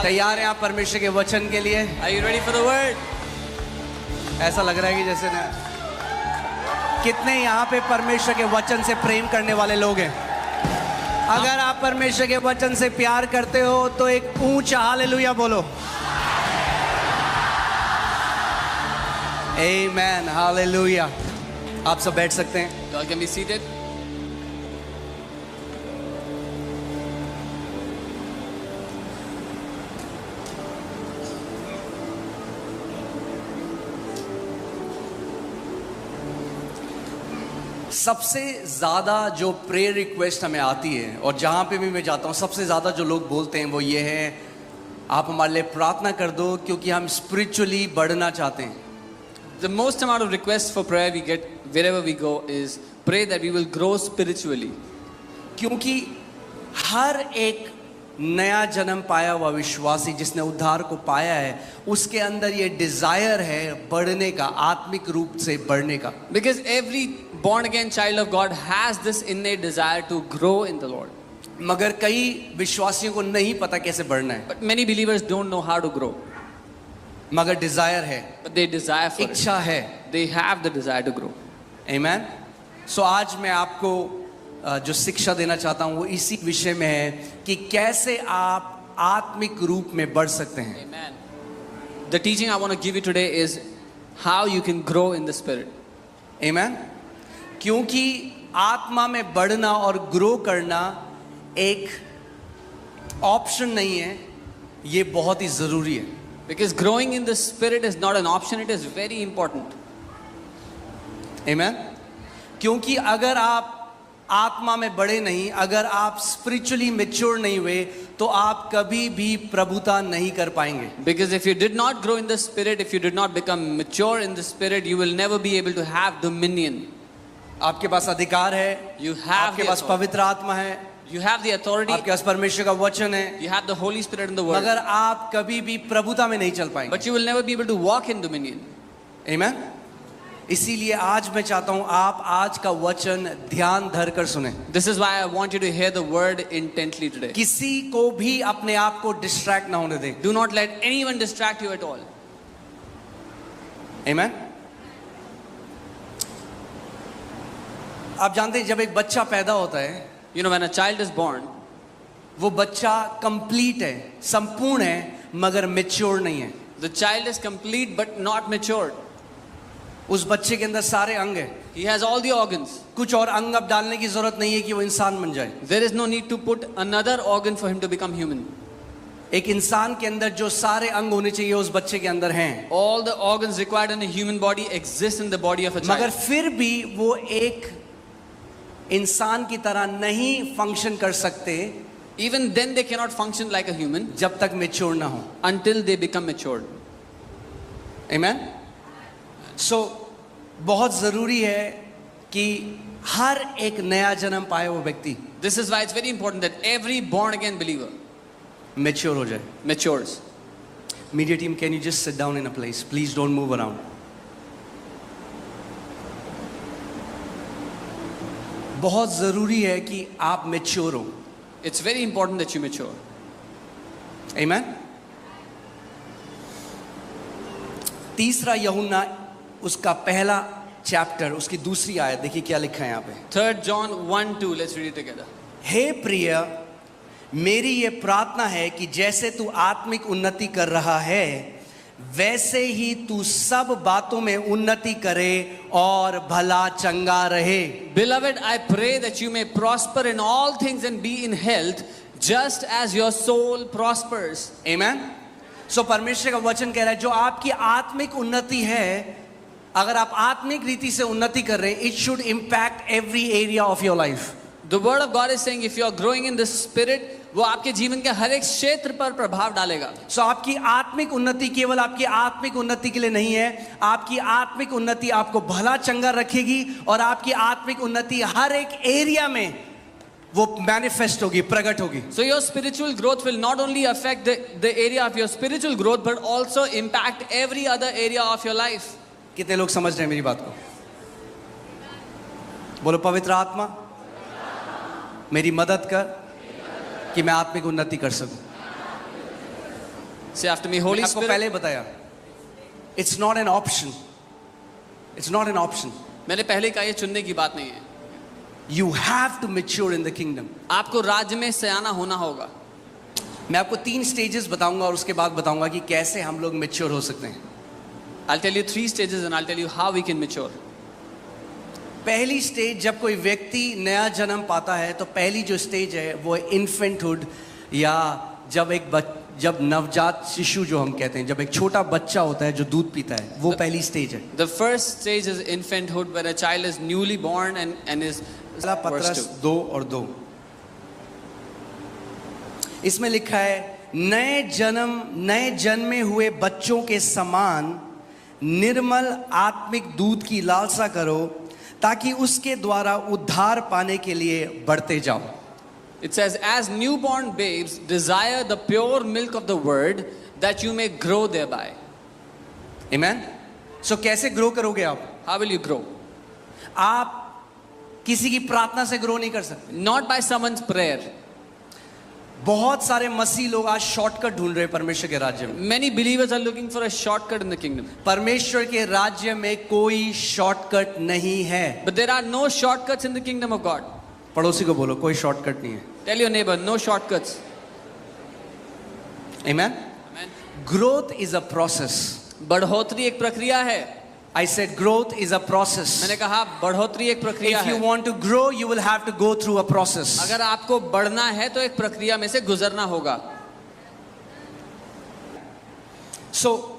तैयार हैं आप परमेश्वर के वचन के लिए? Are you ready for the word? ऐसा लग रहा है कि जैसे ना, कितने यहाँ पे परमेश्वर के वचन से प्रेम करने वाले लोग हैं? अगर आप परमेश्वर के वचन से प्यार करते हो तो एक ऊंचा हालेलुया बोलो। आमेन, हालेलुया। आप सब बैठ सकते हैं। You all can be seated. सबसे ज़्यादा जो प्रेयर रिक्वेस्ट हमें आती है और जहाँ पे भी मैं जाता हूँ सबसे ज़्यादा जो लोग बोलते हैं वो ये है, आप हमारे लिए प्रार्थना कर दो क्योंकि हम स्पिरिचुअली बढ़ना चाहते हैं। The most amount of requests for prayer we get wherever we go is pray that we will grow spiritually. क्योंकि हर एक नया जन्म पाया हुआ विश्वासी जिसने उद्धार को पाया है उसके अंदर ये डिजायर है बढ़ने का, आत्मिक रूप से बढ़ने का। Because every born again child of God has this innate desire to grow in the Lord. मगर कई विश्वासियों को नहीं पता कैसे बढ़ना है। But many believers don't know how to grow. मगर डिजायर है, But they desire for it. इच्छा है। They have the desire to grow. आमेन। सो आज मैं आपको जो शिक्षा देना चाहता हूँ वो इसी विषय में है कि कैसे आप आत्मिक रूप में बढ़ सकते हैं। Amen. The teaching I want to give you today is how you can grow in the spirit. आमेन। क्योंकि आत्मा में बढ़ना और ग्रो करना एक ऑप्शन नहीं है, ये बहुत ही जरूरी है। Because growing in the spirit is not an option, it is very important. आमेन। क्योंकि अगर आप आत्मा में बढ़े नहीं, अगर आप स्पिरिचुअली मैच्योर नहीं हुए तो आप कभी भी प्रभुता नहीं कर पाएंगे। Because if you did not grow in the spirit, if you did not become mature in the spirit, you will never be able to have dominion. आपके पास अधिकार है, You have आपके the पास authority. पवित्र आत्मा है, You have the authority. आपके पास परमेश्वर का वचन है, You have the Holy Spirit in the Word. मगर आप कभी भी प्रभुता में नहीं चल पाएंगे। But you will never be able to walk in dominion. आमेन। इसीलिए आज मैं चाहता हूं आप आज का वचन ध्यान धर कर सुने। This is why I want you to hear the word intently today. किसी को भी अपने आप को डिस्ट्रैक्ट ना होने दें। Do not let anyone distract you at all. आमेन। आप जानते हैं जब एक बच्चा पैदा होता है, You know, when a child is born, वो बच्चा कंप्लीट है, संपूर्ण है, मगर मैच्योर नहीं है। the child is complete but not matured. उस बच्चे के अंदर सारे अंग है, He has all the organs. कुछ और अंग अब डालने की जरूरत नहीं है कि वो इंसान बन जाए। There is no need to put another organ for him to become human. एक इंसान के अंदर जो सारे अंग होने चाहिए उस बच्चे के अंदर हैं, All the organs required in a human body exist in the body of a मगर child. फिर भी वो एक इंसान की तरह नहीं फंक्शन कर सकते Even then they cannot function like a human जब तक मैच्योर ना हो। until they become matured. आमेन। सो बहुत जरूरी है कि हर एक नया जन्म पाए वो व्यक्ति This is why it's very important that every born again believer mature हो जाए। matures. Media team, can you just sit down in a place, please don't move around. बहुत जरूरी है कि आप मैच्योर हो। It's very important that you mature. आमेन। तीसरा यूहन्ना उसका पहला चैप्टर उसकी दूसरी आयत देखिए क्या लिखा है यहाँ पे। 3 John 1:2. Let's read it together. हे प्रिय, मेरी ये प्रार्थना है कि जैसे तू आत्मिक उन्नति कर रहा है वैसे ही तू सब बातों में उन्नति करे और भला चंगा रहे। Beloved, I pray that you may prosper in all things and be in health, just as your soul prospers. आमेन। सो परमेश्वर का वचन कह रहा है जो आपकी आत्मिक उन्नति है, अगर आप आत्मिक रीति से उन्नति कर रहे हैं, it should impact every area of your life. The word of God is saying if you are growing in the spirit, वो आपके जीवन के हर एक क्षेत्र पर प्रभाव डालेगा। सो आपकी आत्मिक उन्नति केवल आपकी आत्मिक उन्नति के लिए नहीं है, आपकी आत्मिक उन्नति आपको भला चंगा रखेगी और आपकी आत्मिक उन्नति हर एक एरिया में वो मैनिफेस्ट होगी, प्रकट होगी। So your spiritual growth will not only affect the area of your spiritual growth but also impact every other area of your life. कितने लोग समझ रहे हैं मेरी बात को? बोलो, पवित्र आत्मा मेरी मदद कर कि मैं आत्मिक उन्नति कर सकूं। Say after me, Holy आपको पहले Spirit. ही बताया, it's not an option, it's not an option. मैंने पहले कहा, ये चुनने की बात नहीं है. You have to mature in the kingdom. आपको राज्य में सयाना होना होगा. मैं आपको 3 स्टेजेस बताऊंगा और उसके बाद बताऊंगा कि कैसे हम लोग मैच्योर हो सकते हैं. I'll tell you 3 stages and I'll tell you how we can mature. पहली स्टेज, जब कोई व्यक्ति नया जन्म पाता है तो पहली जो स्टेज है वो इन्फेंटहुड, या जब नवजात शिशु जो हम कहते हैं, जब एक छोटा बच्चा होता है जो दूध पीता है, वो पहली स्टेज है. The first stage is infanthood, when a child is newly born and is पहला पत्रस 2 और 2. इसमें लिखा है, नए जन्मे हुए बच्चों के समान निर्मल आत्मिक दूध की लालसा करो, ताकि उसके द्वारा उद्धार पाने के लिए बढ़ते जाओ. It says, as newborn babes, desire the pure milk of the word, that you may grow thereby. Amen. So कैसे ग्रो करोगे आप? How will you grow? आप किसी की प्रार्थना से ग्रो नहीं कर सकते. Not by someone's prayer. बहुत सारे मसीह लोग आज शॉर्टकट ढूंढ रहे हैं परमेश्वर के राज्य में. Many believers are looking for a shortcut in the kingdom. परमेश्वर के राज्य में कोई शॉर्टकट नहीं है. But there are no shortcuts in the kingdom of God. पड़ोसी को बोलो, कोई शॉर्टकट नहीं है. Tell your neighbor, no shortcuts. Amen. Amen. Growth is a process. बढ़ोतरी एक प्रक्रिया है. I said growth is a process. मैंने कहा बढ़ोतरी एक प्रक्रिया If you है. want to grow, you will have to go through a process. अगर आपको बढ़ना है तो एक प्रक्रिया में से गुजरना होगा. So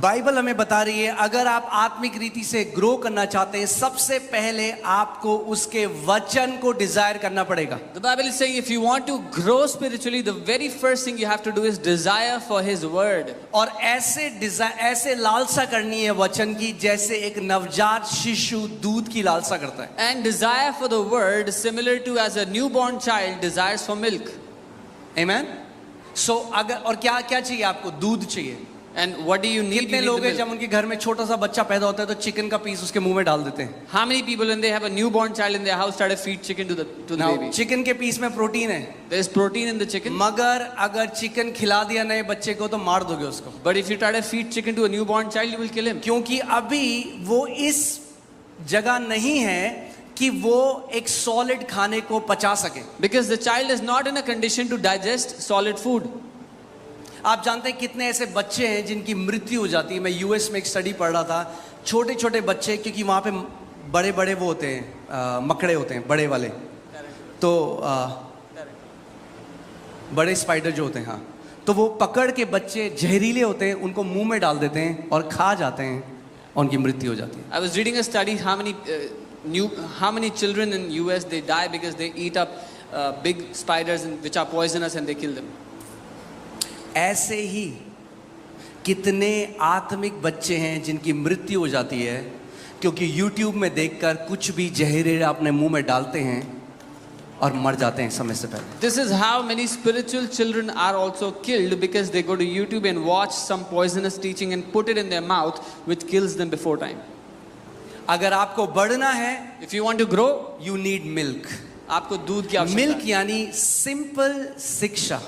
बाइबल हमें बता रही है, अगर आप आत्मिक रीति से ग्रो करना चाहते हैं, सबसे पहले आपको उसके वचन को डिजायर करना पड़ेगा. The Bible is saying if you want to grow spiritually, the very first thing you have to do is desire for His word. और ऐसे लालसा करनी है वचन की, जैसे एक नवजात शिशु दूध की लालसा करता है. And desire for the word similar to as a newborn child desires for milk. Amen. So अगर और क्या क्या चाहिए आपको? दूध चाहिए. And what do you need? कितने You need लोग the हैं जब milk. उनके घर में छोटा सा बच्चा पैदा होता है तो चिकन का पीस उसके मुंह में डाल देते हैं. How many people when they have a newborn child in their house try to feed chicken to the Now, baby? Chicken के पीस में प्रोटीन है, There is protein in the chicken. मगर अगर चिकन खिला दिया नए बच्चे को तो मार दोगे उसको. But if you try to feed chicken to a newborn child, you will kill him. क्योंकि अभी वो इस जगह नहीं है कि वो एक सॉलिड खाने को पचा सके. Because the child is not in a condition to digest solid food. आप जानते हैं कितने ऐसे बच्चे हैं जिनकी मृत्यु हो जाती है. मैं यूएस में एक स्टडी पढ़ रहा था, छोटे छोटे बच्चे, क्योंकि वहाँ पे बड़े बड़े वो होते हैं, मकड़े होते हैं बड़े वाले, तो बड़े स्पाइडर जो होते हैं, हाँ, तो वो पकड़ के बच्चे जहरीले होते हैं, उनको मुंह में डाल देते हैं और खा जाते हैं और उनकी मृत्यु हो जाती है. I was reading a study how many children in US they die because they eat up big spiders which are poisonous and they kill them. ऐसे ही कितने आत्मिक बच्चे हैं जिनकी मृत्यु हो जाती है क्योंकि YouTube में देखकर कुछ भी जहरीला अपने मुंह में डालते हैं और मर जाते हैं समय से पहले. This is how many spiritual children are also killed because they go to YouTube and watch some poisonous teaching and put it in their mouth which kills them before time. अगर आपको बढ़ना है, If you want to grow, you need milk. आपको दूध की आवश्यकता milk है. यानी सिंपल शिक्षा.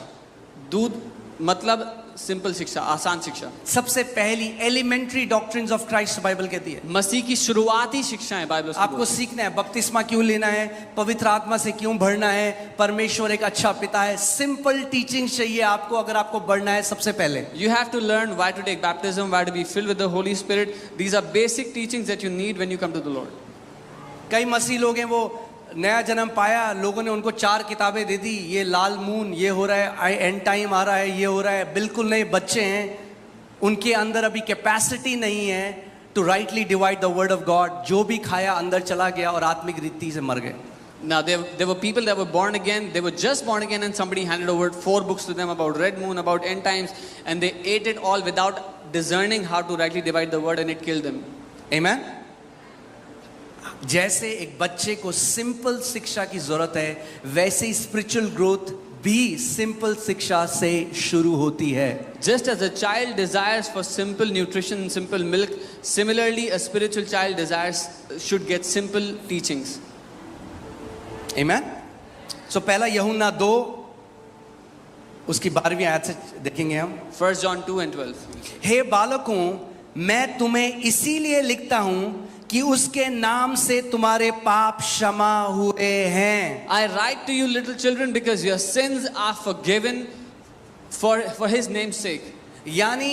दूध मतलब सिंपल शिक्षा, आसान शिक्षा. सबसे पहली elementary doctrines of Christ Bible कहती है. मसीह की शुरुआती शिक्षाएं बाइबल उसको आपको बोलती है. सीखना है बपतिस्मा क्यों लेना है, पवित्र आत्मा से क्यों भरना है, परमेश्वर एक अच्छा पिता है. सिंपल टीचिंग चाहिए आपको अगर आपको बढ़ना है. सबसे पहले You have to learn why to take baptism, why to be filled with the Holy Spirit. These are basic teachings that you need when you come to the Lord. कई मसीह लोग हैं, वो नया जन्म पाया, लोगों ने उनको 4 किताबें दे दी, ये लाल मून, ये हो रहा है, एंड टाइम आ रहा है, ये हो रहा है. बिल्कुल नए बच्चे हैं, उनके अंदर अभी कैपेसिटी नहीं है to rightly divide the word of God. जो भी खाया अंदर चला गया और आत्मिक रीति से मर गए. Now there were people that were born again. They were just born again, and somebody handed over 4 books to them about red moon, about end times, and they ate it all without discerning how to rightly divide the word, and it killed them. Amen. जैसे एक बच्चे को simple शिक्षा की जरूरत है, वैसे ही spiritual growth भी सिंपल शिक्षा से शुरू होती है. Just as a child desires for simple nutrition, simple milk, similarly a spiritual child desires should get simple teachings. Amen. So पहला यूहन्ना 2 उसकी 12वीं आयत से देखेंगे हम। 1 John 2 and 12. हे बालकों, मैं तुम्हें इसीलिए लिखता हूं कि उसके नाम से तुम्हारे पाप क्षमा हुए हैं। I write to you, little children, because your sins are forgiven for his name's sake. यानी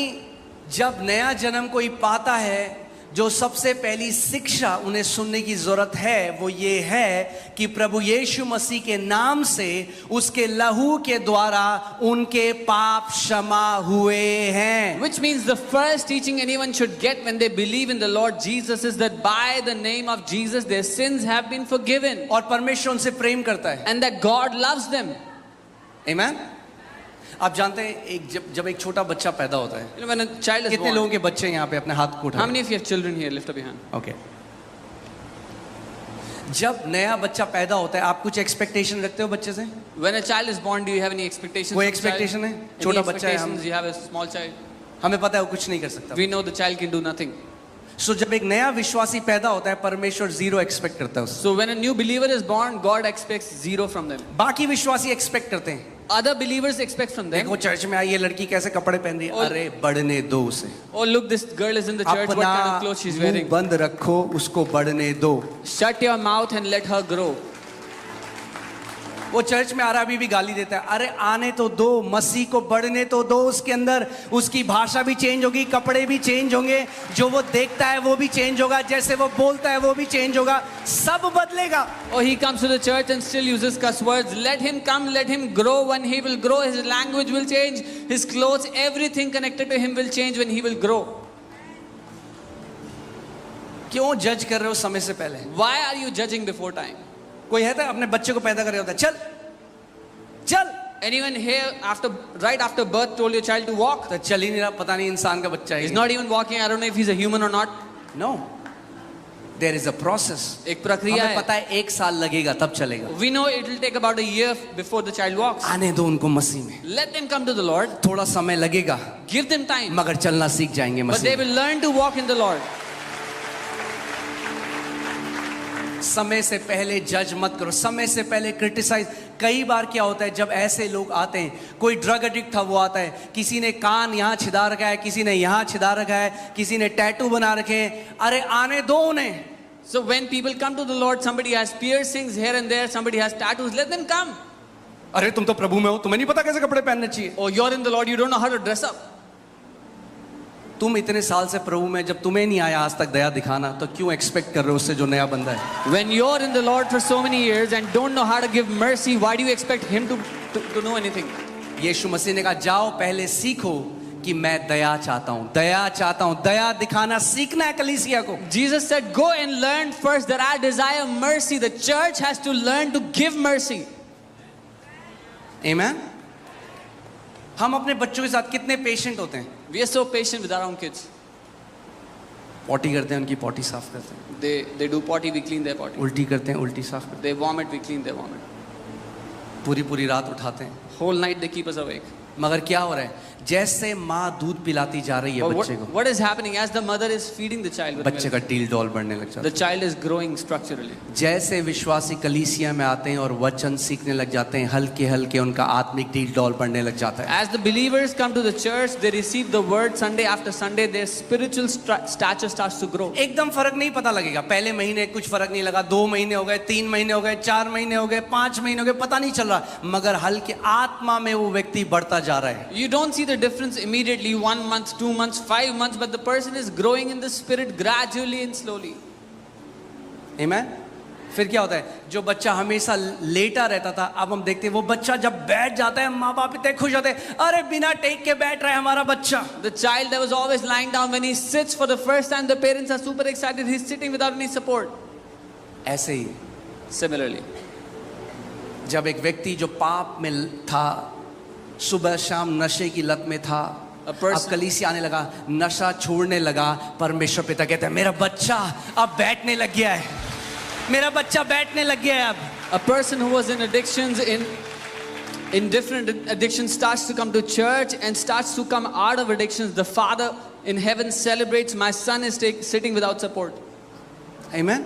जब नया जन्म कोई पाता है, जो सबसे पहली शिक्षा उन्हें सुनने की जरूरत है वो ये है कि प्रभु यीशु मसीह के नाम से, उसके लहू के द्वारा उनके पाप क्षमा हुए हैं। Which means the first teaching anyone should get when they believe in the Lord Jesus is that by the name of Jesus their sins have been forgiven. और परमेश्वर उनसे प्रेम करता है। And that God loves them. आमीन। आप जानते हैं जब एक छोटा बच्चा पैदा होता है, You know, when a child is कितने लोगों born, के बच्चे यहाँ पे अपने हाथ को how उठाएं? many of you have children here? Lift up your hand. Okay. जब नया बच्चा पैदा होता है, आप कुछ एक्सपेक्टेशन रखते हो बच्चे से? When a child is born, do you have any expectations? कोई for the child? expectation है? Any छोटा बच्चा है हम। expectations? You have a small child. हमें पता है वो कुछ नहीं कर सकता। We know the child can do nothing. सो जब एक नया विश्वासी पैदा होता है, परमेश्वर 0 एक्सपेक्ट करता है उससे। So when a new believer is born, God expects 0 from them. बाकी विश्वासी एक्सपेक्ट करते हैं, Other believers expect from them. देखो चर्च में आई ये लड़की कैसे कपड़े पहन रही है, और- अरे बढ़ने दो उसे। Oh, look, this girl is in the church. What अपना kind of clothes she's मुंह wearing? बंद रखो, उसको बढ़ने दो। Shut your mouth and let her grow. वो चर्च में आ रहा अभी भी गाली देता है, अरे आने तो दो, मसीह को बढ़ने तो दो, उसके अंदर उसकी भाषा भी चेंज होगी, कपड़े भी चेंज होंगे, जो वो देखता है वो भी चेंज होगा, जैसे वो बोलता है वो भी चेंज होगा, सब बदलेगा। Oh, he comes to the church and still uses cuss words. Let him come, let him grow. When he will grow, his language will change, his clothes, everything connected to him will change when he will grow. क्यों जज कर रहे हो समय से पहले? Why are you judging before time? कोई है तो अपने बच्चे को पैदा कर रहा होता है, चल चल, Anyone here right after birth told your child to walk? तो चल ही नहीं रहा, पता नहीं इंसान का बच्चा He's है। not even walking. I don't know if he's a human or not. No, there is a process. एक प्रक्रिया हमें है. पता है 1 साल लगेगा तब चलेगा। We know it will take about a year before the child walks. आने दो उनको मसीह में, Let them come to the Lord. थोड़ा समय लगेगा, Give them time. मगर चलना सीख जाएंगे But they मसीह में। will learn to walk in the Lord. समय से पहले जज मत करो, समय से पहले क्रिटिसाइज। कई बार क्या होता है जब ऐसे लोग आते हैं, कोई ड्रग एडिक्ट था वो आता है, किसी ने कान यहाँ छिदा रखा है, किसी ने यहाँ छिदा रखा है, किसी ने टैटू बना रखे हैं, अरे आने दो उन्हें। So when people come to the Lord, somebody has piercings here and there, somebody has tattoos, let them come. अरे तुम तो प्रभु में हो, तुम्हें नहीं पता कैसे कपड़े पहनने चाहिए। Oh, you're in the Lord, you don't know how to dress up. तुम इतने साल से प्रभु में, जब तुम्हें नहीं आया आज तक दया दिखाना, तो क्यों एक्सपेक्ट कर रहे हो उससे जो नया बंदा है? When you're in the Lord for so many years and don't know how to give mercy, why do you expect Him to know anything? यीशु मसीह ने कहा जाओ पहले सीखो कि मैं दया चाहता हूँ, दया चाहता हूँ, दया दिखाना सीखना है कलीसिया को। Jesus said, go and learn first that I desire mercy. The church has to learn to give mercy. आमीन। हम अपने बच्चों के साथ कितने पेशेंट होते हैं। We are so patient with our own kids. Potty करते हैं, उनकी पॉटी साफ करते हैं, They do potty, we clean their potty. उल्टी करते हैं, उल्टी साफ करते They vomit, we clean their vomit. हैं, पूरी पूरी रात उठाते हैं। Whole night they keep us awake. मगर क्या हो रहा है, जैसे माँ दूध पिलाती जा रही है But बच्चे को, what is happening as the mother is feeding the child with बच्चे milk, का टील डॉल बढ़ने लग जाता the है। child is growing structurally. जैसे विश्वासी कलीसिया में आते हैं और वचन सीखने लग जाते हैं, हल्के हल्के उनका आत्मिक टील डॉल बढ़ने लग जाता है। As the believers come to the church, they receive the word Sunday after Sunday, their spiritual stature starts to grow. एकदम फर्क नहीं पता लगेगा, पहले महीने कुछ फर्क नहीं लगा, 2 महीने हो गए, 3 महीने हो गए, 4 महीने हो गए, 5 महीने हो गए, पता नहीं चल रहा, मगर हल्के आत्मा में वो व्यक्ति बढ़ता जा रहा है। You don't see the difference immediately, 1 month, 2 months, 5 months, but the person is growing in the spirit gradually and slowly. आमीन। फिर क्या होता है, जो बच्चा हमेशा लेटा रहता था, अब हम देखते हैं वो बच्चा जब बैठ जाता है, माँ बाप इतने खुश होते हैं, अरे बिना टेक के बैठ रहा है हमारा बच्चा। The child that was always lying down, when he sits for the first time, the parents are super excited, he's sitting without any support. ऐसे ही Similarly, जब एक व्यक्ति जो पाप में था, सुबह शाम नशे की लत में था, अब कलीसिया आने लगा, नशा छोड़ने लगा, परमेश्वर पिता कहते हैं मेरा बच्चा अब बैठने लग गया है, मेरा बच्चा बैठने लग गया है। अब a person who was in addictions, in different addictions, starts to come to church and starts to come out of addictions. The Father in heaven celebrates, my son is sitting without support. आमीन।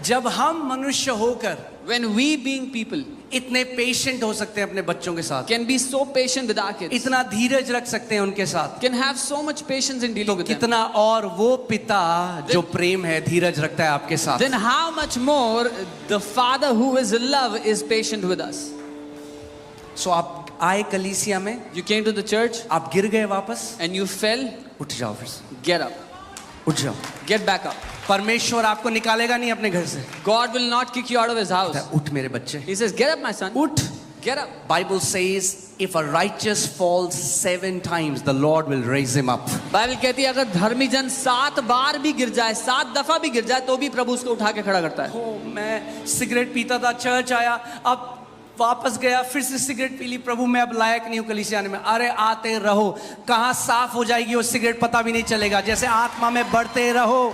जब हम मनुष्य होकर When we being people इतने patient हो सकते हैं अपने बच्चों के साथ, can be so patient with our kids, इतना धीरज रख सकते हैं उनके साथ, can have so much patience in dealing with them, कितना और वो पिता जो प्रेम है धीरज रखता है आपके साथ. then how much more the Father who is love is patient with us. सो आप आए कलीसिया में, You came to the church आप गिर गए वापस, and you fell, उठ जाओ फिर से, get up, उठ जाओ. get back up. परमेश्वर आपको निकालेगा नहीं अपने घर से. God will not kick you out of his house. उठ मेरे बच्चे, He says, get up my son, उठ. get up. Bible says if a righteous falls 7 times the Lord will raise him up. Bible कहती है अगर धर्मी जन 7 बार भी गिर जाए, 7 दफा भी गिर जाए, तो भी प्रभु उसको उठा के खड़ा करता है. ओ, मैं सिगरेट पीता था, चर्च आया, अब वापस गया, फिर से सिगरेट पी ली, प्रभु मैं अब लायक नहीं हूँ कलीसिया आने में. अरे आते रहो, कहाँ साफ हो जाएगी वो सिगरेट पता भी नहीं चलेगा. जैसे आत्मा में बढ़ते रहो.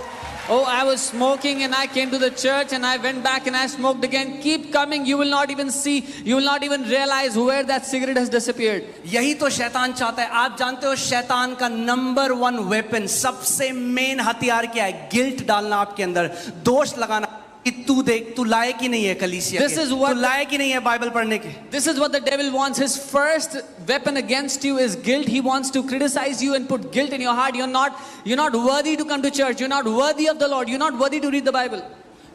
Oh, I was smoking and I came to the church and I went back and I smoked again. Keep coming, you will not even see, you will not even realize where that cigarette has disappeared. यही तो शैतान चाहता है. आप जानते हो शैतान का नंबर 1 वेपन, सबसे मेन हथियार क्या है? गिल्ट डालना आपके अंदर, दोष लगाना कि तू देख, तू लायक ही नहीं है कलीसिया This के, is what तू लायक ही नहीं है बाइबल पढ़ने के. This is what the devil wants. His first weapon against you is guilt. He wants to criticize you and put guilt in your heart. You're not worthy to come to church. You're not worthy of the Lord. You're not worthy to read the Bible.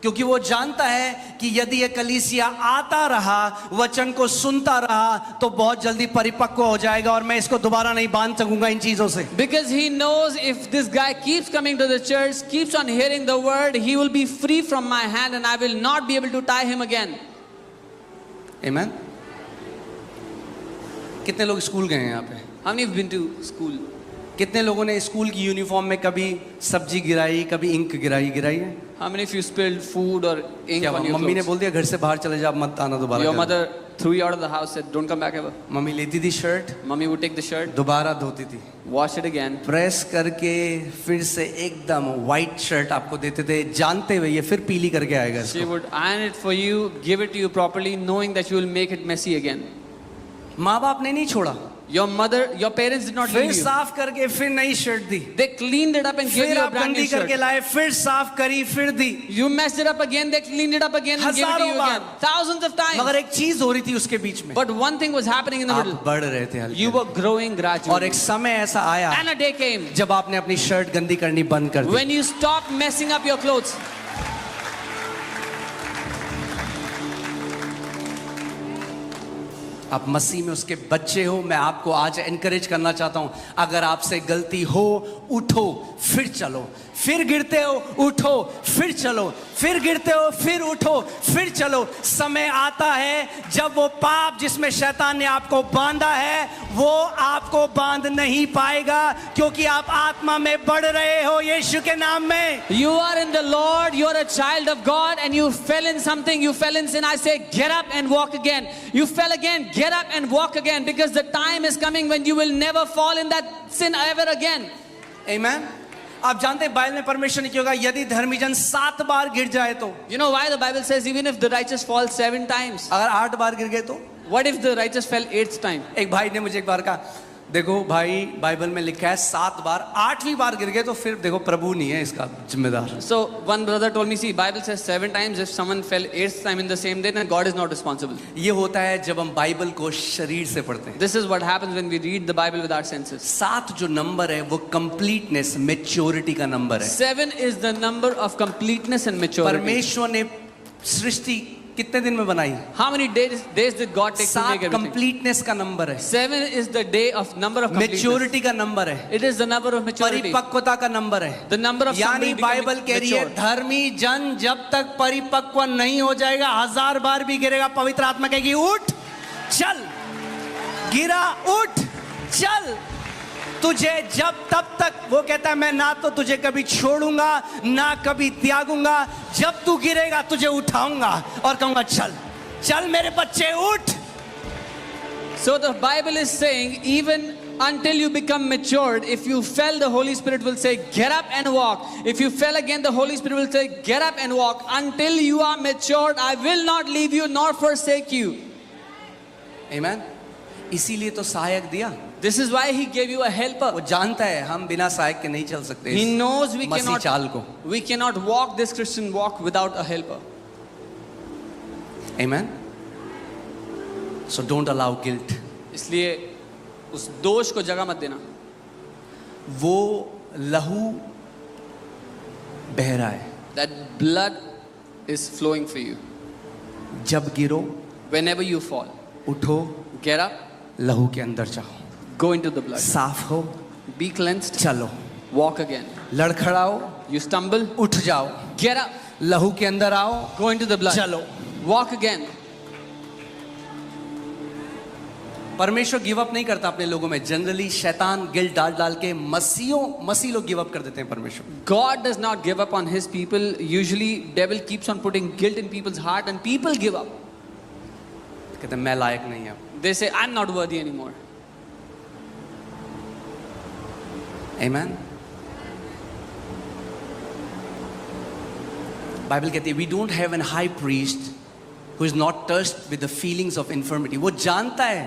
क्योंकि वो जानता है कि यदि ये कलीसिया आता रहा, वचन को सुनता रहा, तो बहुत जल्दी परिपक्व हो जाएगा और मैं इसको दोबारा नहीं बांध सकूंगा इन चीजों से. Because he knows if this guy keeps coming to the church, keeps on hearing the word, he will be free from my hand and I will not be able to tie him again. Amen. कितने लोग school गए हैं यहाँ पे? How many have been to school? कितने लोगों ने school की यूनिफॉर्म में कभी सब्जी गिराई, कभी इंक गिराई है? How many of you spilled food or ink क्या on your मम्मी ने clothes? बोल दिया घर से बाहर चले जा, मत आना दोबारा. Your घर. mother threw you out of the house, said don't come back ever. Mummy लेती थी shirt, Mommy would take the shirt, दोबारा धोती थी, wash it again, प्रेस करके फिर से एकदम वाइट शर्ट आपको देते थे, जानते हुए ये फिर पीली करके आएगा she इसको. would iron it for you, give it to you properly, knowing that you will make it messy again. माँ बाप ने नहीं छोड़ा, Your parents did not फिर leave you. साफ करके फिर नई shirt the, They cleaned it up and gave फिर you a आप brand new गंदी करके shirt. लाए, फिर साफ करी, फिर दी. You messed it up again, they cleaned it up again and gave it to हजारों you bar. again. Thousands of times. मगर एक चीज हो रही थी उसके बीच में, But one thing was happening in the आप middle. बढ़ रहे थे हल्के. You were growing और gradually. एक समय ऐसा आया And a day came जब आपने अपनी शर्ट गंदी करनी बंद कर दी. when you stopped messing up your clothes. आप मसीह में उसके बच्चे हो. मैं आपको आज एनकरेज करना चाहता हूं, अगर आपसे गलती हो, उठो, फिर चलो. फिर गिरते हो, उठो, फिर चलो. फिर गिरते हो, फिर उठो, फिर चलो. समय आता है जब वो पाप जिसमें शैतान ने आपको बांधा है, वो आपको बांध नहीं पाएगा, क्योंकि आप आत्मा में बढ़ रहे हो यीशु के नाम में. You are in the Lord, you are a child of God, and you fell in something, you fell in sin. I say, get up and walk again. You fell again, get up and walk again, because the time is coming when you will never fall in that sin ever again. Amen. आप जानते हैं Bible में परमेश्वर ने क्या होगा यदि धर्मी जन 7 बार गिर जाए तो? You know why the Bible says even if the righteous fall 7 times? अगर 8 बार गिर गए तो? What if the righteous fell 8th time? एक भाई ने मुझे एक बार कहा, देखो भाई बाइबल में लिखा है 7 बार, 8वीं बार गिर गए तो फिर देखो प्रभु नहीं है इसका जिम्मेदार. So one brother told me, see, Bible says 7 times. If someone fell 8th time in the same day, then God is not responsible. ये होता है जब हम बाइबल को शरीर से पढ़ते हैं. This is what happens when we read the Bible with our senses. 7 जो नंबर है वो कंप्लीटनेस, मैच्योरिटी का नंबर है. 7 is the number of completeness and maturity. परमेश्वर ने सृष्टि कितने दिन में बनाई? How many days did God take to 7 make everything? Completeness का नंबर है, 7 is the day of number of completeness. Maturity का नंबर है, It is the number of maturity. परिपक्वता का नंबर है. The number of somebody यानी Bible becoming कह रही है mature. धर्मी जन जब तक परिपक्व नहीं हो जाएगा, 1000 बार भी गिरेगा, पवित्र आत्मा कहेगी उठ चल, गिरा उठ चल. तुझे जब तब तक वो कहता है मैं ना तो तुझे कभी छोड़ूंगा ना कभी त्यागूंगा, जब तू गिरेगा तुझे उठाऊंगा और कहूंगा चल चल मेरे बच्चे उठ. So the Bible is saying even until you become matured, if you fell, the Holy Spirit will say get up and walk. If you fell again, the Holy Spirit will say get up and walk. Until you are matured, I will not leave you nor forsake you. Amen. इसीलिए तो सहायक दिया. This is why he gave you a helper. वो जानता है हम बिना सहायक के नहीं चल सकते. He knows we मसीह चाल को. cannot walk this Christian walk without a helper. Amen. So don't allow guilt. इसलिए उस दोष को जगह मत देना. वो लहू बह रहा है. That blood is flowing for you. जब गिरो, Whenever you fall, उठो, get up, लहू के अंदर जाओ, go into the blood. साफ हो, Be cleansed, चलो. walk again. लड़खड़ाओ, You stumble, उठ जाओ, get up, लहू के अंदर आओ, go into the blood. चलो. Walk again. परमेश्वर गिव अप नहीं करता अपने लोगों में. जनरली शैतान गिल्ट डाल डाल के मसीह लोग गिव अप कर देते हैं परमेश्वर. God does not give up on his people. Usually devil keeps on putting guilt in people's heart and people give up. कहते हैं मैं लायक नहीं हूं. They say, I'm not worthy anymore. Amen. Bible कहती है we don't have an high priest who is not touched with the feelings of infirmity. वो जानता है,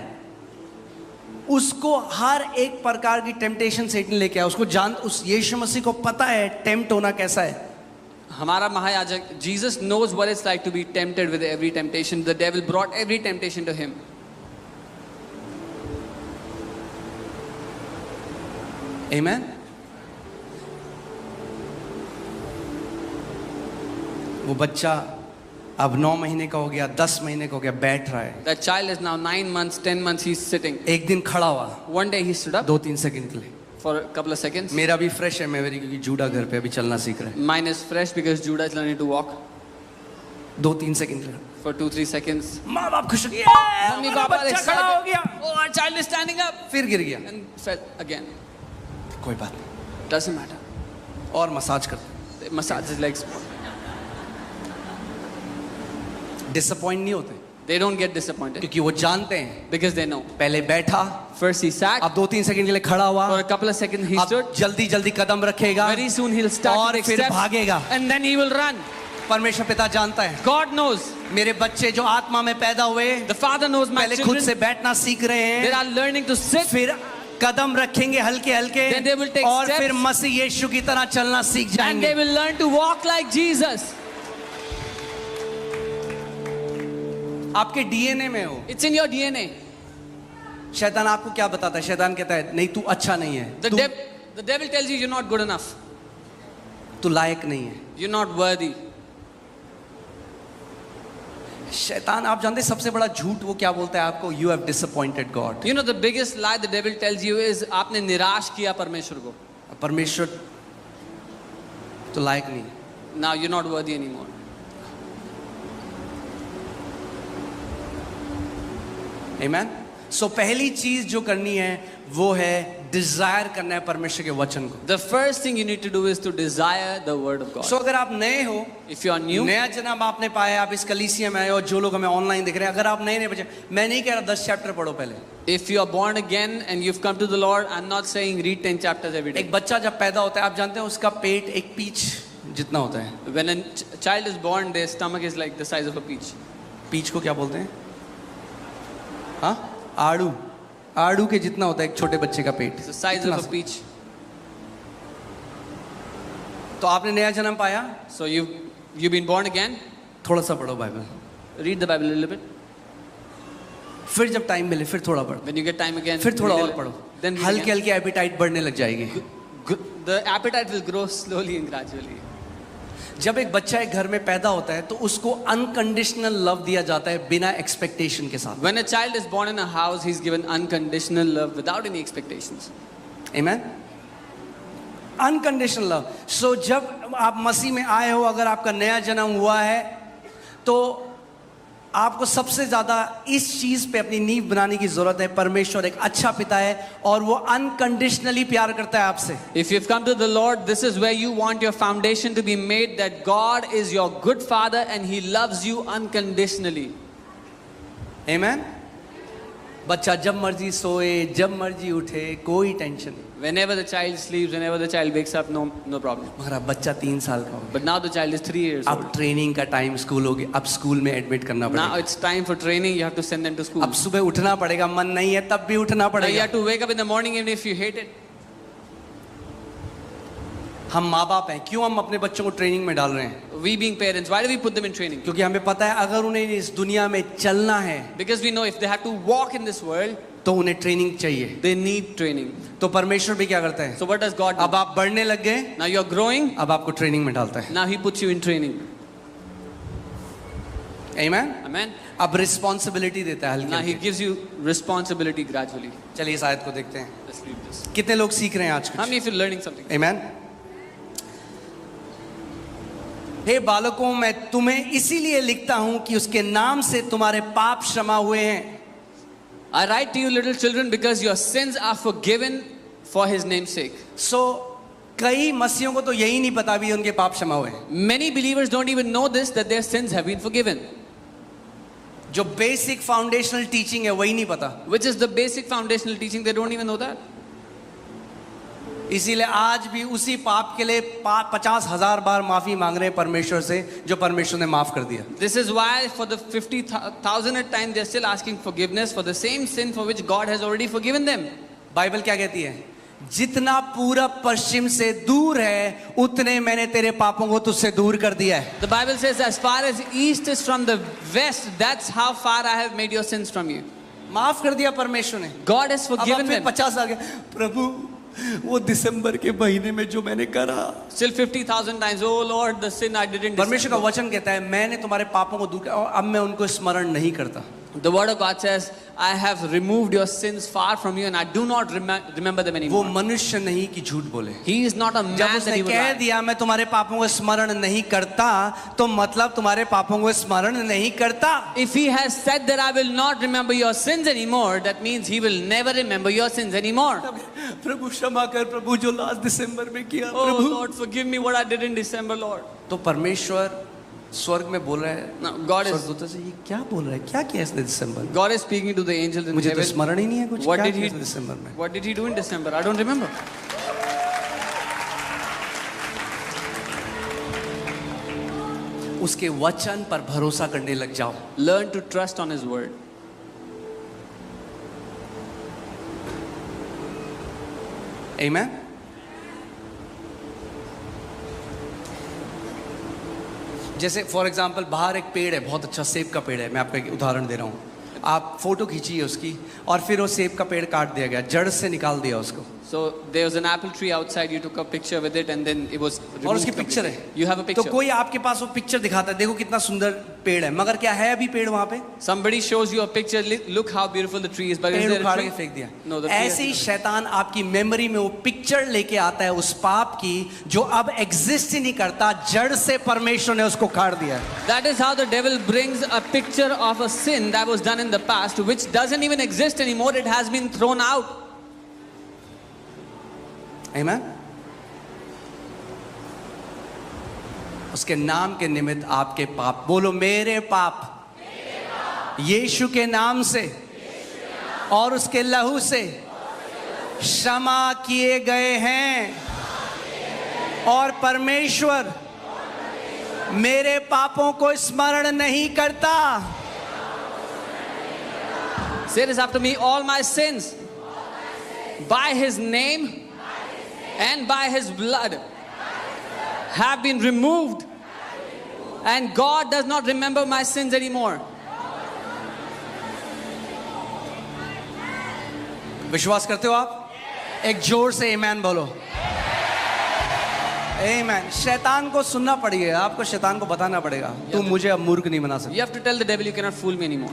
उसको हर एक प्रकार की टेम्पटेशन सेटन लेके आया. उसको उस यीशु मसीह को पता है टेम्प्ट होना कैसा है. हमारा महायाजक Jesus knows what it's like to be tempted with every temptation. The devil brought every temptation to him. Amen. वो बच्चा अब 9 महीने का हो गया, 10 महीने का हो गया, बैठ रहा है. That child is now 9 months, 10 months, he's sitting. एक दिन खड़ा हुआ, One day he stood up 2-3 second के लिए. for a couple of seconds. मेरा भी फ्रेश है, मैं मेरी क्योंकि जूडा घर पे अभी चलना सीख रहा है. Mine is fresh because Judah is learning to walk 2-3 second के लिए. for 2-3 seconds. माँ बाप खुश हो गए, Mummy, हमारा Papa are बच्चा खड़ा हो excited. गया. Oh, our child is standing up फिर गिर गया. and fell again. कोई बात नहीं, Doesn't matter. और मसाज करते. They massage his legs. Disappoint नहीं होते They don't get disappointed क्योंकि वो जानते हैं. because they know. पहले बैठा, First he sat. अब 2-3 सेकंड के लिए खड़ा हुआ, For a couple of seconds he अब stood. जल्दी जल्दी कदम रखेगा Very soon he'll start to और take फिर steps भागेगा. and then he will run. परमेश्वर पिता जानता है God knows. मेरे बच्चे जो आत्मा में पैदा हुए The Father knows my पहले खुद से children. बैठना सीख रहे They हैं, are learning to sit. फिर कदम रखेंगे हल्के हल्के, Then they will take और steps. फिर मसीह यीशु की तरह चलना सीख And they जाएंगे. will learn to walk like Jesus. आपके डीएनए में हो. It's in your DNA. शैतान आपको क्या बताता है? शैतान कहता है नहीं तू अच्छा नहीं है, The devil tells you you're not good enough. तू लायक नहीं है. You're not worthy. शैतान आप जानते हैं सबसे बड़ा झूठ वो क्या बोलता है आपको? You have disappointed God. You know the biggest lie the devil tells you is आपने निराश किया परमेश्वर को. परमेश्वर तो लायक नहीं है. Now you're not worthy anymore. Amen. So पहली चीज जो करनी है वो है डिजायर करना है परमेश्वर के वचन को. The first thing you need to do is to desire the word of God. So अगर आप नए हो, If you are new, नया जन्म आपने पाया, आप इस कलीसिया में आए हो, जो लोग हमें ऑनलाइन देख रहे हैं, अगर आप नए नए बच्चे, मैं नहीं कह रहा 10 चैप्टर पढ़ो पहले. if you are born again and you've come to the Lord, I'm not saying read 10 chapters every day. एक बच्चा जब पैदा होता है आप जानते हैं उसका पेट एक पीच जितना होता है. When a child is born, their stomach is like the size of a peach. Peach को क्या बोलते हैं? हाँ, आड़ू. आड़ू के जितना होता है एक छोटे बच्चे का पेट. It's the size इतना of a सा. peach. तो आपने नया जन्म पाया, So you've been born again. थोड़ा सा पढ़ो Bible. Read the Bible a little bit. फिर जब टाइम मिले फिर थोड़ा पढ़ो, When you get time again, फिर थोड़ा read a और little. पढ़ो. Then read हल्के again. हल्के एपिटाइट बढ़ने लग जाएगी. The appetite will grow slowly and gradually. जब एक बच्चा एक घर में पैदा होता है तो उसको अनकंडीशनल लव दिया जाता है बिना एक्सपेक्टेशन के साथ. When a child is born in a house, he's given unconditional love without any expectations. Amen. Unconditional love. So जब आप मसीह में आए हो, अगर आपका नया जन्म हुआ है तो आपको सबसे ज्यादा इस चीज पे अपनी नींव बनाने की जरूरत है. परमेश्वर एक अच्छा पिता है और वो अनकंडीशनली प्यार करता है आपसे. If you've come to the Lord, this is where you want your foundation to be made, that God is your good father and he loves you unconditionally. Amen. बच्चा जब मर्जी सोए, जब मर्जी उठे, कोई टेंशन नहीं. Whenever the child sleeps, whenever the child wakes up, no problem. मगर अब बच्चा 3 साल का हो गया. But now the child is 3 years अब old. ट्रेनिंग का टाइम स्कूल हो गया. अब स्कूल में एडमिट करना Now पड़ेगा. it's time for training, you have to send them to school. अब सुबह उठना पड़ेगा. मन नहीं है तब भी उठना Now you पड़ेगा. have to wake up in the morning even if you hate it. हम माँ बाप हैं, क्यों हम अपने बच्चों को ट्रेनिंग में डाल रहे हैं? We being parents, why do we put them in training? क्योंकि हमें पता है अगर उन्हें इस दुनिया में चलना है Because we know if they have to walk in this world, तो उन्हें ट्रेनिंग चाहिए. they need training. तो परमेश्वर भी क्या करता है? So what does God do? अब आप बढ़ने लग गए, Now you're growing, अब आपको ट्रेनिंग में डालता है. now He puts you in training. Amen? Amen? अब रिस्पॉन्सिबिलिटी देता है हल्की Now He हल्की. gives you responsibility gradually. चलिए इस आयत को देखते हैं. Let's read this. कितने लोग सीख रहे हैं आज How कुछ? many of you are learning something? Amen? हे बालकों, मैं तुम्हें इसीलिए लिखता हूं कि उसके नाम से तुम्हारे पाप क्षमा हुए हैं. I write to you, little children, because your sins are forgiven for His name's sake. सो कई मसीहों को तो यही नहीं पता भी उनके पाप क्षमा हुए हैं. Many believers don't even know this, that their sins have been forgiven, जो बेसिक फाउंडेशनल टीचिंग है वही नहीं पता. which is the basic foundational teaching. They don't even know that. इसीलिए आज भी उसी पाप के लिए 50,000 बार माफी मांग रहे हैं परमेश्वर से जो परमेश्वर ने माफ कर दिया. This is why for the 50,000th time they're still asking forgiveness for the same sin for which God has already forgiven them. Bible क्या कहती है? जितना पूरब पश्चिम से दूर है उतने मैंने तेरे पापों को तुझसे दूर कर दिया है. The Bible says as far as east is from the west, that's how far I have made your sins from you. माफ कर दिया परमेश्वर ने. God has अब forgiven फिर them. 50 साल के प्रभु वो दिसंबर के महीने में जो मैंने करा. Still 50,000 times, oh Lord, the sin I did in परमेश्वर का December. वचन कहता है मैंने तुम्हारे पापों को दूर किया और अब मैं उनको स्मरण नहीं करता. The word of God says, I have removed your sins far from you and I do not remember them वो anymore. मनुष्य नहीं कि झूठ बोले. He is not a man जब that उसने he will कह lie. दिया मैं तुम्हारे पापों को स्मरण नहीं करता तो मतलब तुम्हारे पापों को स्मरण नहीं करता. If he has said that I will not remember your sins anymore, that means he will never remember your sins anymore. प्रभु क्षमा कर प्रभु जो लास्ट दिसंबर में किया Oh Prabhu. Lord, forgive me what I did in December, Lord. तो परमेश्वर स्वर्ग में बोल रहा है. Now, God is स्वर्गदूतों से ये क्या बोल रहा है? क्या किया इसने दिसंबर में? God is speaking to the angels in मुझे तो heaven. स्मरण ही नहीं है कुछ. What क्या did किया he इसने दिसंबर में? What did he do in December? I don't remember. उसके वचन पर भरोसा करने लग जाओ. Learn to trust on his word. Amen? जैसे फॉर एग्जाम्पल बाहर एक पेड़ है, बहुत अच्छा सेब का पेड़ है. मैं आपको एक उदाहरण दे रहा हूँ. आप फोटो खींचिए उसकी और फिर वो सेब का पेड़ काट दिया गया, जड़ से निकाल दिया उसको. So there was an apple tree outside. You took a picture with it, and then it was removed. और उसकी पिक्चर है. completely. You have a तो picture. कोई आपके पास वो पिक्चर दिखाता है, देखो कितना सुंदर पेड़ है, मगर क्या है अभी पेड़ वहां पे? Somebody shows you a picture. Look how beautiful the tree is. But is पेड़ there उखाड़ a के tree? फेंक दिया. No, the tree ऐसे ही has- शैतान आपकी मेमोरी में वो पिक्चर लेके आता है उस पाप की जो अब एग्जिस्ट ही नहीं करता, जड़ से परमेश्वर ने उसको काट दिया है. That is how the devil brings a picture of a sin that was done in the past, which doesn't even exist anymore. It has been thrown out. Amen? उसके नाम के निमित्त आपके पाप, बोलो मेरे पाप यीशु के नाम से और उसके लहू से क्षमा किए गए हैं और परमेश्वर मेरे पापों को स्मरण नहीं करता. Say this after me. All my sins, by his name and by his blood, have been removed, and God does not remember my sins anymore. विश्वास करते हो आप? एक जोर से आमीन बोलो. आमीन. शैतान को सुनना पड़ेगा, आपको शैतान को बताना पड़ेगा तुम मुझे अब मूर्ख नहीं बना सकते. You have to tell the devil you cannot fool me anymore.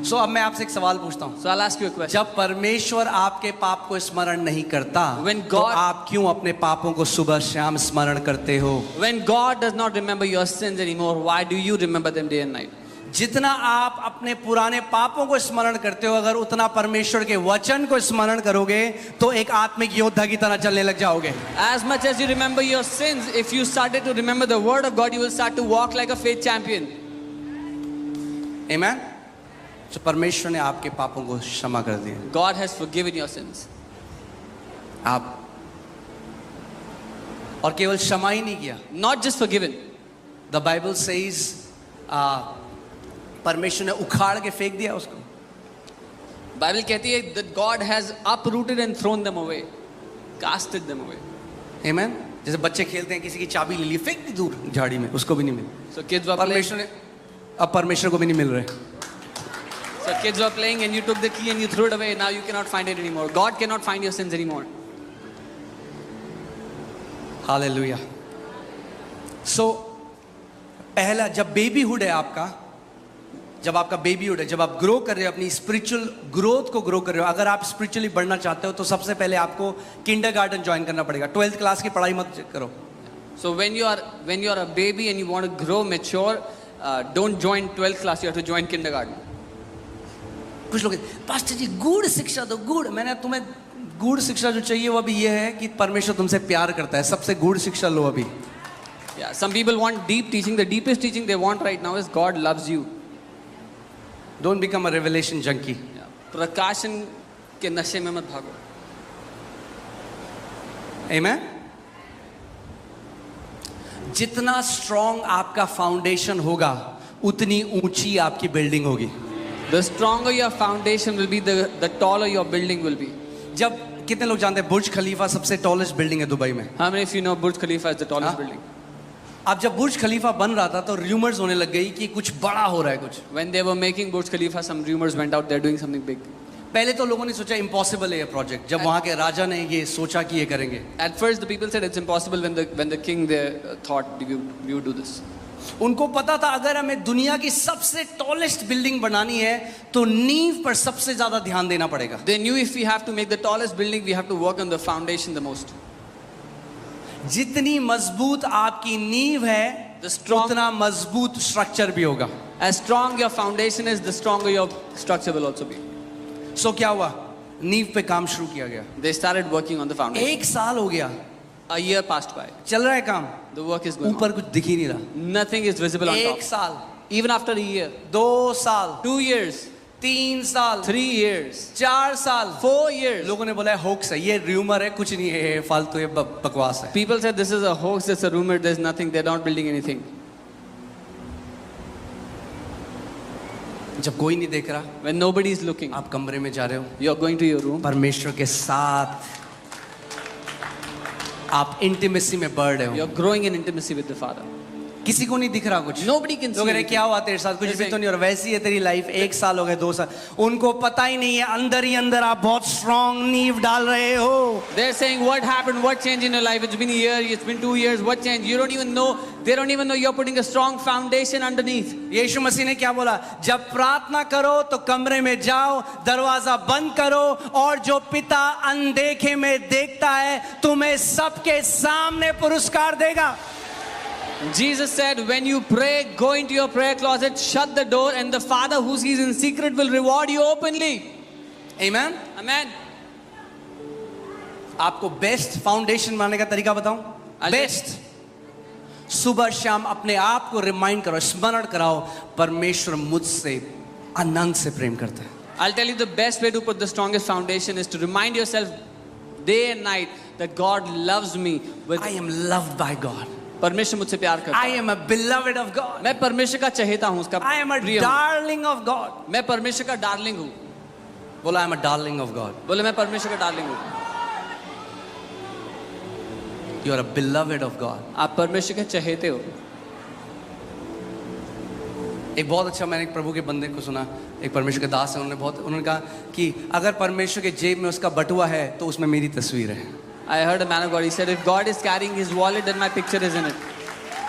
सो अब मैं आपसे एक सवाल पूछता हूँ. So I'll ask you a question. जब परमेश्वर आपके पाप को स्मरण नहीं करता When तो God- आप क्यों अपने पापों को सुबह शाम स्मरण करते हो? When God does not remember your sins anymore, why do you remember them day and night? जितना आप अपने पुराने पापों को स्मरण करते हो, अगर उतना परमेश्वर के वचन को स्मरण करोगे तो एक आत्मिक योद्धा की तरह चलने लग जाओगे. As much as you remember your sins, if you started to remember the word of God, you will start to walk like a faith champion. आमीन. तो परमेश्वर ने आपके पापों को क्षमा कर दिया. God has forgiven your sins. आप और केवल क्षमा ही नहीं किया. Not just forgiven. The Bible says परमेश्वर ने उखाड़ के फेंक दिया उसको. Bible कहती है that God has uprooted and thrown them away, casted them away. आमेन। जैसे बच्चे खेलते हैं, किसी की चाबी ले ली, फेंक दी दूर झाड़ी में, उसको भी नहीं मिली। So kids were playing. परमेश्वर ने, अब परमेश्वर को भी नहीं मिल रहे। So kids were playing and you took the key and you threw it away. Now you cannot find it anymore. God cannot find your sins anymore. Hallelujah. So पहला, जब बेबीहुड है आपका, जब आपका बेबीहुड है, जब आप ग्रो कर रहे हो, अपनी स्पिरिचुअल ग्रोथ को ग्रो कर रहे हो, अगर आप स्पिरिचुअली बढ़ना चाहते हो तो सबसे पहले आपको किंडरगार्टन ज्वाइन करना पड़ेगा। 12th क्लास की पढ़ाई मत करो। So when you are a baby and you want to grow mature, don't join 12th class. You have to join kindergarten. कुछ लोग, पास्टर जी गुड़ शिक्षा दो, गुड़। मैंने तुम्हें गुड़ शिक्षा जो चाहिए वो अभी ये है कि परमेश्वर तुमसे प्यार करता है, सबसे गुड़ शिक्षा लो अभी। Yeah, some people want deep teaching. The deepest teaching they want right now is God loves you. Don't become a revelation junkie. Yeah. प्रकाशन के नशे में मत भागो। Amen? जितना स्ट्रॉन्ग आपका फाउंडेशन होगा उतनी ऊंची आपकी बिल्डिंग होगी। The stronger your foundation will be, the taller your building will be. जब कितने लोग जानते हैं बुर्ज खलीफा सबसे टॉलेस्ट बिल्डिंग है दुबई में? How many of you know Burj Khalifa is the tallest building? अब जब बुर्ज खलीफा बन रहा था तो रूमर्स होने लग गई कि कुछ बड़ा हो रहा है कुछ। When they were making Burj Khalifa, some rumors went out. They're doing something big. पहले तो लोगों ने सोचा इम्पॉसिबल है ये प्रोजेक्ट, जब वहां के राजा ने ये सोचा कि ये करेंगे। At first, the people said it's impossible. When the king there thought we would do this. उनको पता था अगर हमें दुनिया की सबसे टॉलेस्ट बिल्डिंग बनानी है तो नींव पर सबसे ज्यादा ध्यान देना पड़ेगा। They knew if we have to make the tallest building, we have to work on the foundation the most. जितनी मजबूत आपकी नींव है उतना मजबूत स्ट्रक्चर भी होगा। As strong your foundation is, the stronger your structure will also be. सो क्या हुआ? नींव पे काम शुरू किया गया। They started working on the foundation. 1 साल हो गया, A year passed by. चल रहा है काम, The work is going ऊपर on. कुछ दिख ही नहीं रहा। Nothing is visible on 1 top. साल, Even after a year, 2 साल, 2 years, 3 साल, 3 years, 4 साल, 4 years. लोगों ने बोला है होक्स है, ये र्यूमर है, कुछ नहीं है, ये फालतू है, बकवास है। People said this is a hoax, it's a rumor, there's nothing, they're not building anything. जब कोई नहीं देख रहा, When nobody is looking, आप कमरे में जा रहे हो, you're going to your room. परमेश्वर के साथ आप इंटीमेसी में बढ़ रहे हो। You're growing in intimacy with the Father. किसी को नहीं दिख रहा कुछ। Nobody can see लोग कह रहे anything. क्या हुआ तेरे साथ, कुछ भी तो नहीं हो रहा, वैसी है तेरी लाइफ। 1 साल हो गए, 2 साल, उनको पता ही नहीं है अंदर ही अंदर आप बहुत स्ट्रॉन्ग नींव डाल रहे हो। They're saying what happened, what changed in your life? It's been a year, it's been 2 years, what changed? You don't even know, they don't even know you're putting a strong foundation underneath. यीशु मसीह ने क्या बोला? जब प्रार्थना करो तो कमरे में जाओ, दरवाजा बंद करो, और जो पिता अनदेखे में देखता है तुम्हें सबके सामने पुरस्कार देगा। Jesus said, when you pray, go into your prayer closet, shut the door, and the Father who sees in secret will reward you openly. Amen? Amen. आपको बेस्ट फाउंडेशन बनाने का तरीका बताऊं? बेस्ट, सुबह शाम अपने आप को रिमाइंड करो, स्मरण कराओ, परमेश्वर मुझसे अनंत से प्रेम करता है। I'll tell you the best way to put the strongest foundation is to remind yourself day and night that God loves me with. I am loved by God. परमेश्वर मुझसे प्यार करता I है। am a beloved of God. मैं परमेश्वर का चहेता हूँ, उसका I am a प्रिय हूँ। darling of God. मैं परमेश्वर का डार्लिंग हूँ। बोला I am a darling of God. बोले मैं परमेश्वर का डार्लिंग हूँ। You are a beloved of God. आप परमेश्वर के चहेते हो। एक बहुत अच्छा, मैंने एक प्रभु के बंदे को सुना, एक परमेश्वर के दास है, उन्होंने कहा कि अगर परमेश्वर के जेब में उसका बटुआ है तो उसमें मेरी तस्वीर है। I heard a man of God. He said, if God is carrying his wallet, then my picture is in it.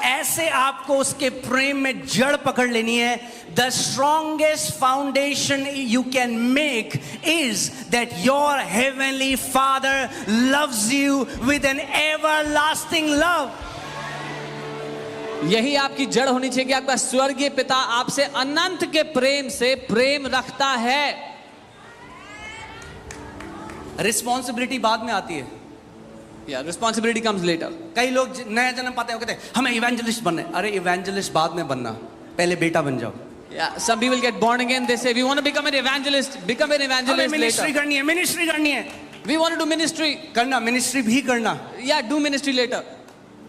ऐसे आपको उसके प्रेम में जड़ पकड़ लेनी है। The strongest foundation you can make is that your heavenly Father loves you with an everlasting love. यही आपकी जड़ होनी चाहिए कि आपका स्वर्गीय पिता आपसे अनंत के प्रेम से प्रेम रखता है। रिस्पॉन्सिबिलिटी बाद में आती है। Yeah, responsibility comes later. कई लोग नया जन्म पाते हैं, कहते हैं हमें इवेंजलिस्ट बनना है। अरे इवेंजलिस्ट बाद में बनना, पहले बेटा बन जाओ। Yeah, some people get born again. They say we want to become an evangelist. Become an evangelist ministry later. करनी है, मिनिस्ट्री करनी है, We want to do ministry. करना, मिनिस्ट्री भी करना। Yeah, do ministry later.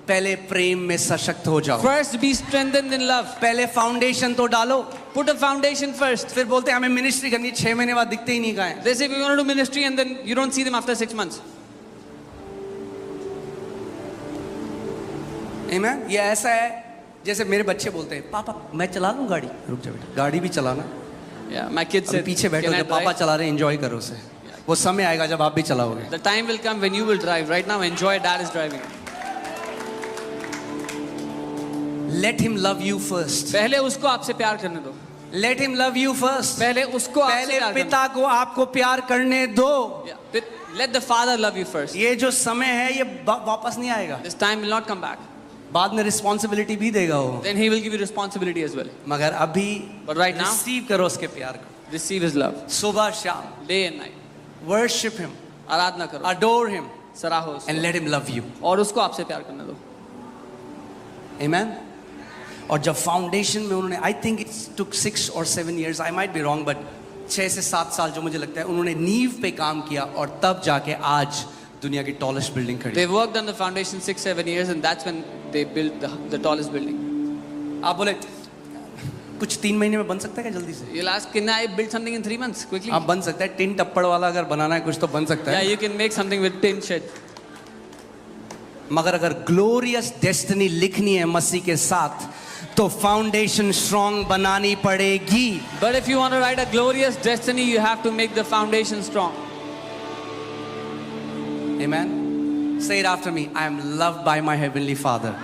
पहले प्रेम में सशक्त हो जाओ। First, be strengthened in love. पहले फाउंडेशन तो डालो। Put a foundation first. फिर बोलते हैं हमें मिनिस्ट्री करनी है, 6 महीने बाद दिखते ही नहीं कहाँ। They say we want to do ministry and then you don't see them after 6 months. Amen? ये ऐसा है जैसे मेरे बच्चे बोलते हैं पापा मैं चला लूँ गाड़ी, रुक जा बेटा, गाड़ी भी चलाना, Yeah, my kids अभी said, पीछे बैठो, "Can I जब पापा drive?" चला रहे एंजॉय करो उसे, वो समय आएगा जब आप भी चलाओगे. The time will come when you will drive. Right now, enjoy. Dad is driving. Let him love you first. पहले उसको आपसे प्यार करने दो. Let him love you first. पहले उसको आपसे पहले प्यार करने पिता को आपको प्यार करने दो. दो. Yeah. Let the Father love you first. ये जो समय है ये वापस नहीं आएगा. This time will not come back. बाद में रिस्पॉन्सिबिलिटी भी देगा वो, Then He will give you responsibility as well. मगर अभी But right now, रिसीव करो उसके प्यार को. receive His love. सुबह शाम Day and night. Worship him, आराधना करो. अडोर हिम सराहो उसको. And let him love you. और उसको आपसे प्यार करने दो. आमेन. और जब फाउंडेशन में उन्होंने, I think it's took 6 or 7 years, I might be wrong, but 6 से 7 साल जो मुझे लगता है उन्होंने नींव पे काम किया और तब जाके आज दुनिया की टॉलेस्ट बिल्डिंग खड़ी. They worked on the foundation 6-7 years, and that's when they built the tallest building. आप बोले कुछ 3 महीने में बन सकता है क्या जल्दी से? You'll ask, can I build something in 3 months quickly? आप बन सकता है, टिन टप्पड़ वाला अगर बनाना है कुछ तो बन सकता Yeah, है. you can make something with tin shed. मगर अगर ग्लोरियस डेस्टिनी लिखनी है मसीह के साथ तो फाउंडेशन स्ट्रॉन्ग बनानी पड़ेगी. But if you want to write a glorious destiny, you have to make the foundation strong. Amen. Say it after me. I am loved by my heavenly Father.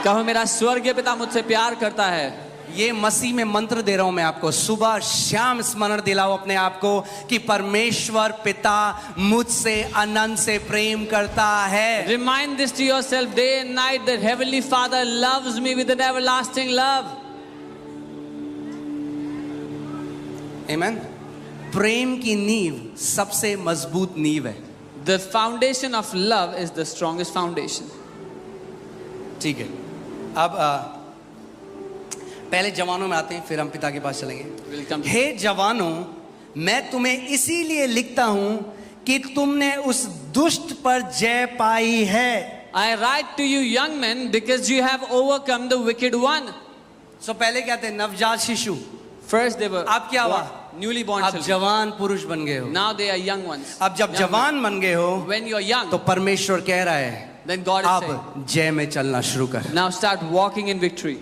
कहो मेरा स्वर्गीय पिता मुझसे प्यार करता है. ये मसीह में मंत्र दे रहा हूं मैं आपको. सुबह शाम स्मरण दिलाओ अपने आप को कि परमेश्वर पिता मुझसे अनंत से प्रेम करता है. Remind this to yourself day and night that Heavenly Father loves me with an everlasting love. Amen. प्रेम की नींव सबसे मजबूत नींव है. The foundation of love is the strongest foundation. ठीक है. अब पहले जवानों में आते हैं, फिर हम पिता के पास चलेंगे. Welcome. हे जवानों, मैं तुम्हें इसीलिए लिखता हूं कि तुमने उस दुष्ट पर जय पाई है. I write to you young men because you have overcome the wicked one. सो पहले क्या थे? नवजात शिशु. First they were अब क्या हुआ? newly born अब children. जवान पुरुष बन गए हो. Now they are young ones. अब जब Young जवान बन गए हो men. When you are young, तो परमेश्वर कह रहा है then God is saying, अब जय में चलना शुरू कर. now start walking in victory.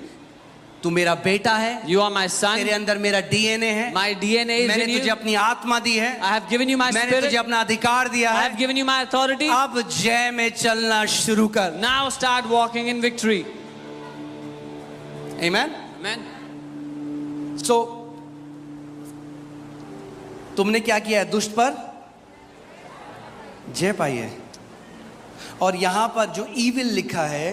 तू मेरा बेटा है, You are my son. तेरे अंदर मेरा डीएनए है. My DNA is मैंने in तुझे you. अपनी आत्मा दी है. I have given you my मैंने spirit. तुझे अपना अधिकार दिया I है. have given you my authority. अब जय में चलना शुरू कर. Now start walking in victory. Amen. Amen. So तुमने क्या किया है? दुष्ट पर जय पाई है. और यहां पर जो ईविल लिखा है,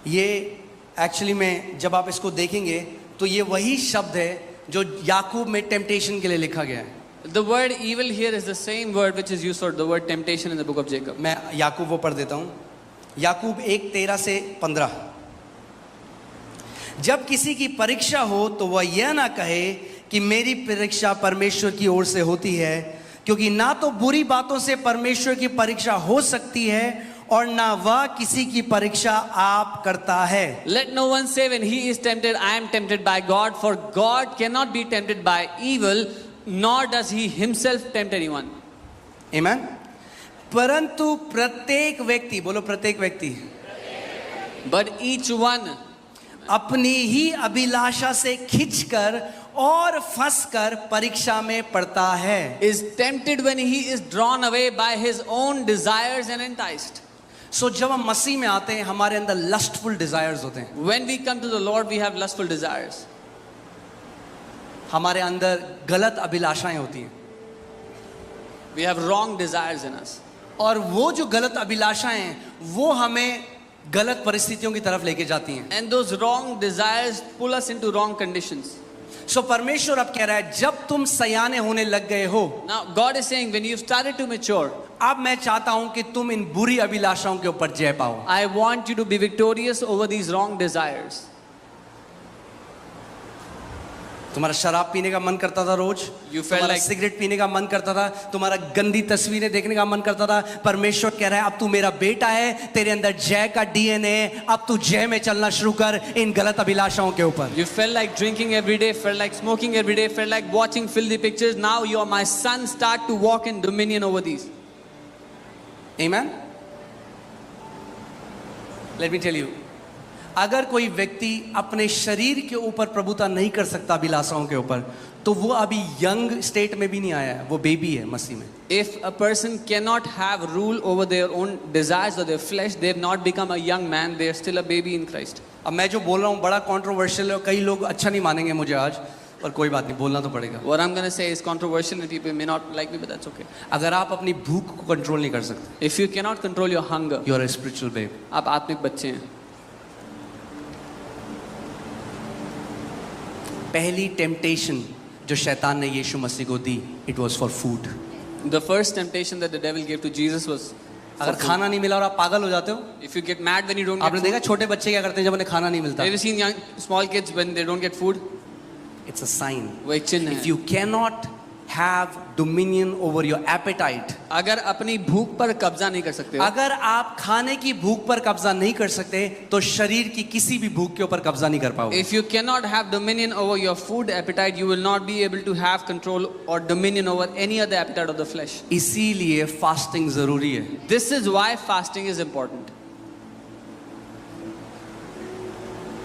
ये एक्चुअली में जब आप इसको देखेंगे तो ये वही शब्द है जो याकूब में टेम्पटेशन के लिए लिखा गया है. The word evil here is the same word which is used for the word temptation in the book of Jacob. मैं याकूब वो पढ़ देता हूं. याकूब 1:13 से 15. जब किसी की परीक्षा हो तो वह यह ना कहे कि मेरी परीक्षा परमेश्वर की ओर से होती है, क्योंकि ना तो बुरी बातों से परमेश्वर की परीक्षा हो सकती है और ना वह किसी की परीक्षा आप करता है. Let no one say when he is tempted, I am tempted by God, for God cannot be tempted by evil, nor does he himself tempt anyone. Amen. परंतु प्रत्येक व्यक्ति, बोलो प्रत्येक व्यक्ति, But each one अपनी ही अभिलाषा से खिंचकर और फंसकर परीक्षा में पड़ता है. is tempted when he is drawn away by his own desires and enticed. सो जब हम मसीह में आते हैं हमारे अंदर लस्टफुल डिजायर्स होते हैं. When we come to the Lord, we have lustful desires. हमारे अंदर गलत अभिलाषाएं होती हैं. We have wrong desires in us. और वो जो गलत अभिलाषाएं हैं वो हमें गलत परिस्थितियों की तरफ लेके जाती हैं. And those wrong desires pull us into wrong conditions. सो परमेश्वर अब कह रहा है जब तुम सयाने होने लग गए हो, Now, God is saying, when you've started to mature, अब मैं चाहता हूं कि तुम इन बुरी अभिलाषाओं के ऊपर जय पाओ. I want you to be victorious over these wrong desires. तुम्हारा शराब पीने का मन करता था रोज, You felt तुम्हारा like- सिगरेट पीने का मन करता था, तुम्हारा गंदी तस्वीरें देखने का मन करता था. परमेश्वर कह रहा है अब तू मेरा बेटा है, तेरे अंदर जय का डीएनए है, अब तू जय में चलना शुरू कर इन गलत अभिलाषाओं के ऊपर. You felt like drinking every day, felt like smoking every day, felt like watching filthy pictures. Now you are my son. Start to walk in dominion over these. Amen. Let me tell you, अगर कोई व्यक्ति अपने शरीर के ऊपर प्रभुता नहीं कर सकता अभिलाषाओं के ऊपर, तो वो अभी यंग स्टेट में भी नहीं आया है, वो बेबी है मसीह में. If a person cannot have rule over their own desires or their flesh, they have not become a young man, they are still a baby in Christ. अब मैं जो बोल रहा हूँ बड़ा कंट्रोवर्शियल है, कई लोग अच्छा नहीं मानेंगे मुझे आज, पर कोई बात नहीं, बोलना तो पड़ेगा. What I'm going to say is controversial and people may not like me, but that's okay. अगर आप अपनी भूख को कंट्रोल नहीं कर सकते, If you cannot control your hunger, you are a spiritual babe. आप आत्मिक बच्चे हैं. पहली टेम्पटेशन जो शैतान ने यीशु मसीह को दी, it was for food. The first temptation that the devil gave to Jesus was for अगर food. खाना नहीं मिला और आप पागल हो जाते हो, If you get mad when you don't आपने get देखा food, छोटे बच्चे क्या करते हैं जब उन्हें खाना नहीं मिलता? have you seen young, small kids when they don't get food? It's a sign. वो एक चिन्ह If है. you cannot have dominion over your appetite, अगर अपनी भूख पर कब्जा नहीं कर सकते हो, अगर आप खाने की भूख पर कब्जा नहीं कर सकते, तो शरीर की किसी भी भूख के ऊपर कब्जा नहीं कर पाओगे. if you cannot have dominion over your food appetite, you will not be able to have control or dominion over any other appetite of the flesh. इसीलिए फास्टिंग जरूरी है. This is why fasting is important.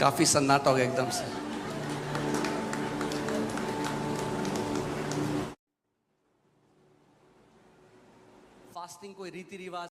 काफी सन्नाटा हो गया एकदम से. Fasting कोई रीति रिवाज